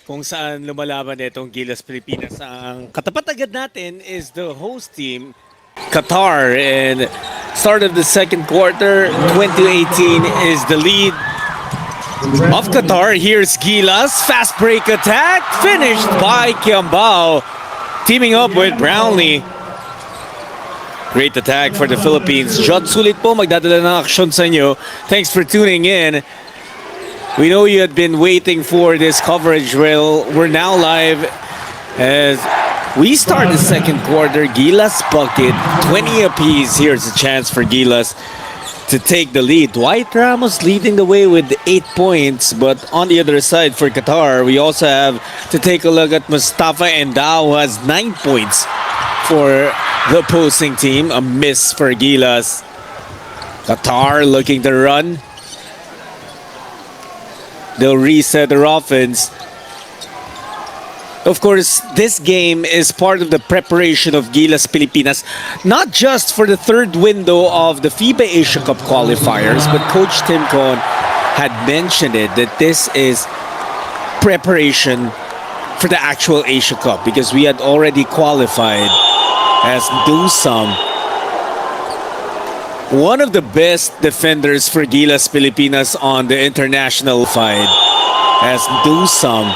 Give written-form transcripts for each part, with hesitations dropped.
kung saan lumalaban itong Gilas Pilipinas. Ang katapat agad natin is the host team, Qatar. And start of the second quarter, 2018 is the lead of Qatar. Here's Gilas, fast break attack, finished by Kiambao, teaming up with Brownlee. Great attack for the Philippines. Jod Sulit po magdadala ng aksyon sa inyo. Thanks for tuning in. We know you had been waiting for this coverage. Well, we're now live as we start the second quarter. Gilas bucket, 20 apiece. Here's a chance for Gilas to take the lead. Dwight Ramos leading the way with 8 points. But on the other side for Qatar, we also have to take a look at Mustafa Endao, who has 9 points for the opposing team. A miss for Gilas. Qatar looking to run. They'll reset their offense. Of course, this game is part of the preparation of Gilas Pilipinas, not just for the third window of the FIBA Asia Cup qualifiers, but Coach Tim Cohn had mentioned it, that this is preparation for the actual Asia Cup, because we had already qualified as Dusam, one of the best defenders for Gilas Pilipinas on the international fight, as Dusam,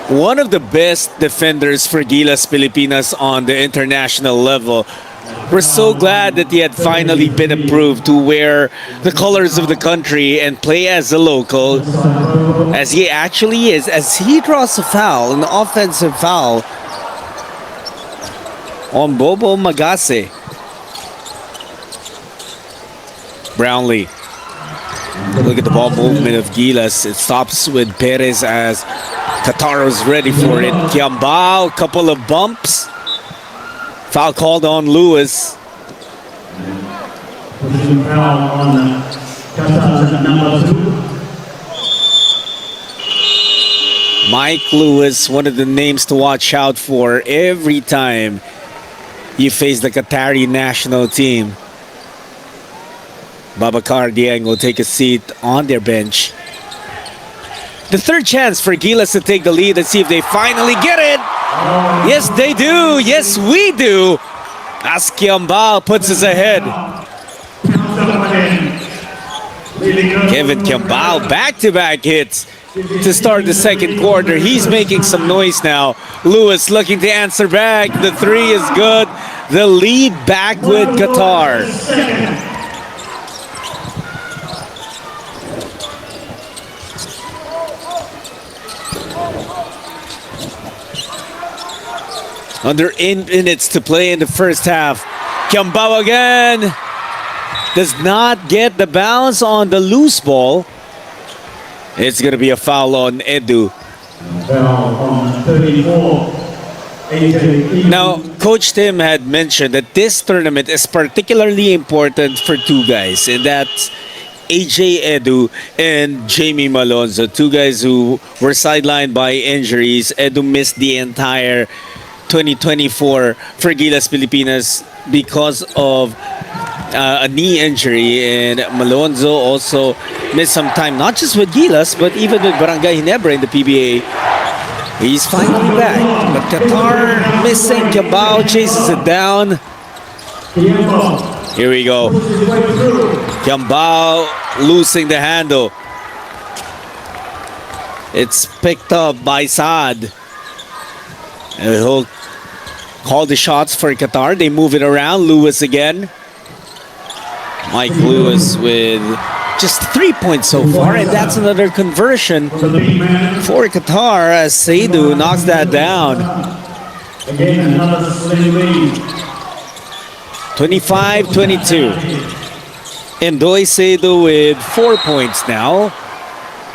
one of the best defenders for Gilas Pilipinas on the international level. We're so glad that he had finally been approved to wear the colors of the country and play as a local, as he actually is, as he draws a foul, an offensive foul on Bobo Magase. Brownlee. Look at the ball movement of Gilas. It stops with Perez as Qatar was ready for it. Kiambao, couple of bumps. Foul called on Lewis. Mike Lewis, one of the names to watch out for every time you face the Qatari national team. Babacar Dieng will take a seat on their bench. The third chance for Gilas to take the lead and see if they finally get it. Yes, they do. Yes, we do. As Kiambao puts us ahead. Kevin Kiambao, back-to-back hits to start the second quarter. He's making some noise now. Lewis looking to answer back. The three is good. The lead back with Qatar. Under 8 minutes to play in the first half. Kiambao again does not get the bounce on the loose ball. It's going to be a foul on Edu. Now, Coach Tim had mentioned that this tournament is particularly important for two guys, and that's AJ Edu and Jamie Malonzo, two guys who were sidelined by injuries. Edu missed the entire 2024 for Gilas Pilipinas because of a knee injury, and Malonzo also missed some time, not just with Gilas, but even with Barangay Ginebra in the PBA. He's finally back, but Qatar missing. Kiambao chases it down. Here we go. Kiambao losing the handle. It's picked up by Saad. And he'll call the shots for Qatar. They move it around. Lewis again. Mike Lewis with just 3 points so far, and that's another conversion for Qatar as Seydu knocks that down. 25-22. Ndoy Seydu with 4 points now,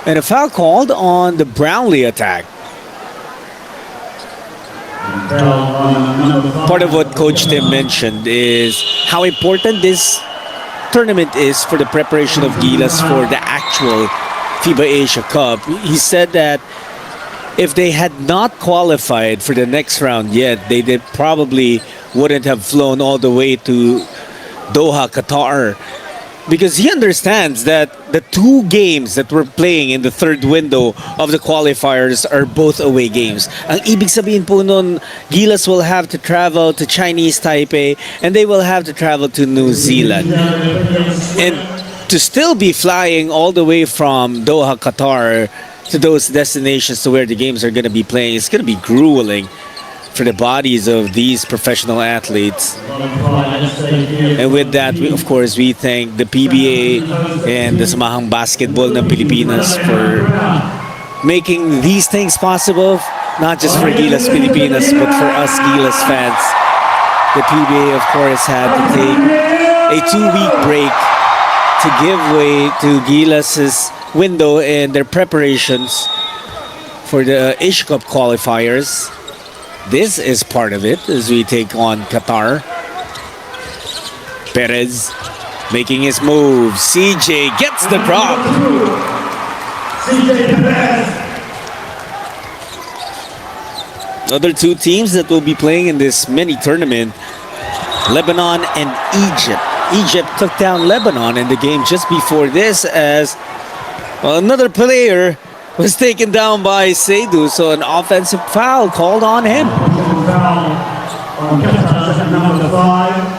and a foul called on the Brownlee attack. Part of what Coach Tim mentioned is how important this tournament is for the preparation of Gilas for the actual FIBA Asia Cup. He said that if they had not qualified for the next round yet, they probably wouldn't have flown all the way to Doha, Qatar. because he understands that the two games that we're playing in the third window of the qualifiers are both away games. Ang ibig sabihin po nun, Gilas will have to travel to Chinese Taipei and they will have to travel to New Zealand. And to still be flying all the way from Doha, Qatar to those destinations to where the games are going to be playing, it's going to be grueling for the bodies of these professional athletes. And with that, of course, we thank the PBA and the Samahang Basketball ng Pilipinas for making these things possible, not just for Gilas Pilipinas, but for us Gilas fans. The PBA, of course, had to take a 2-week break to give way to Gilas' window and their preparations for the Asia Cup qualifiers. This is part of it as we take on Qatar. Perez making his move. CJ gets the drop. Other two teams that will be playing in this mini tournament, Lebanon and Egypt. Egypt took down Lebanon in the game just before this as another player was taken down by Seydou, so an offensive foul called on him. Number 5.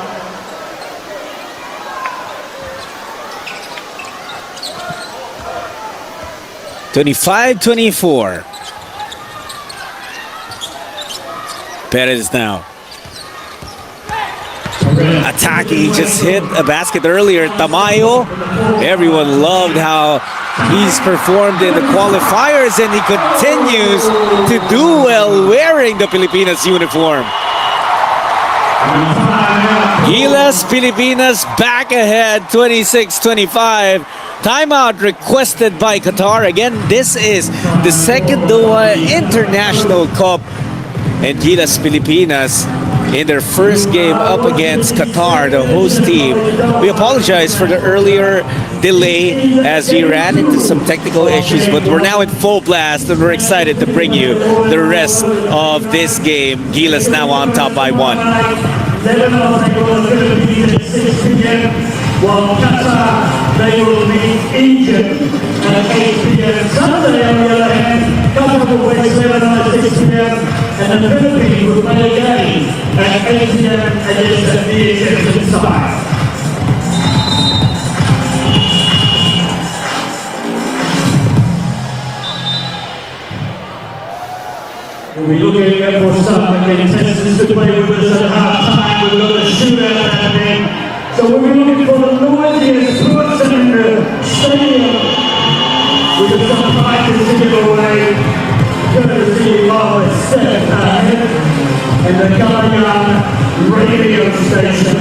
25-24. Perez now attacking, just hit a basket earlier. Tamayo, everyone loved how he's performed in the qualifiers and he continues to do well wearing the Pilipinas uniform. Gilas Pilipinas back ahead 26-25. Timeout requested by Qatar. Again, this is the second Doha International Cup and Gilas Pilipinas in their first game up against Qatar, the host team. We apologize for the earlier delay as we ran into some technical issues, but we're now in full blast and we're excited to bring you the rest of this game. Gilas now on top by 1. While Qatar, they will be Egypt at 8 p.m. Sunday, on the other hand, Qatar will play Lebanon at 6 p.m. and the Philippines will play again at 8 p.m. against the Egyptian side. We'll be looking for some contestants to play with us at half-time. We've got a shootout happening. So we're looking for the noisiest person in the stadium with some prizes to give away, courtesy of Steph and the Guyana radio station.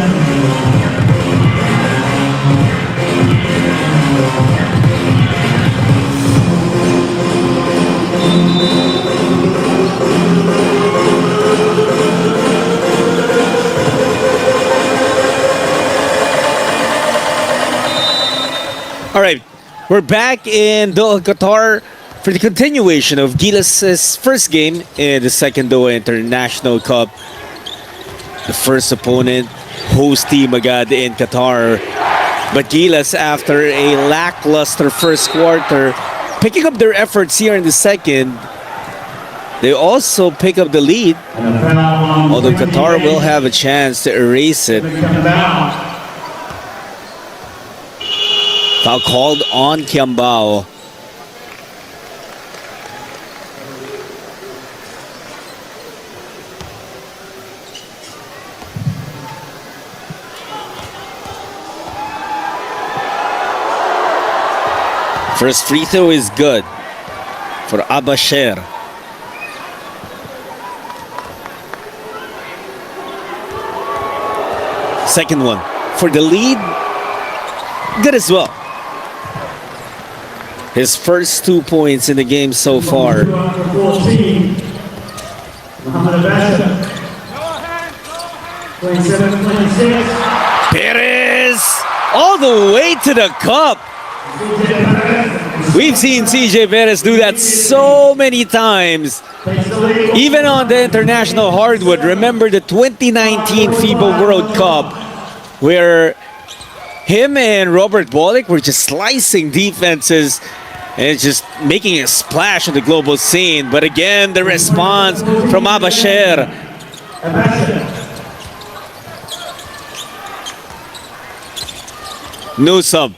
All right, we're back in Doha, Qatar for the continuation of Gilas' first game in the second Doha International Cup. The first opponent, host team agad in Qatar. But Gilas, after a lackluster first quarter, picking up their efforts here in the second. They also pick up the lead, although Qatar will have a chance to erase it. Foul called on Kiambao. First free throw is good for Abasher. Second one for the lead, good as well. His first 2 points in the game so far. 14. Perez all the way to the cup. We've seen CJ Perez do that so many times, even on the international hardwood. Remember the 2019 FIBA World Cup where him and Robert Bolick were just slicing defenses and just making a splash on the global scene. But again, the response from Abasher. Newsome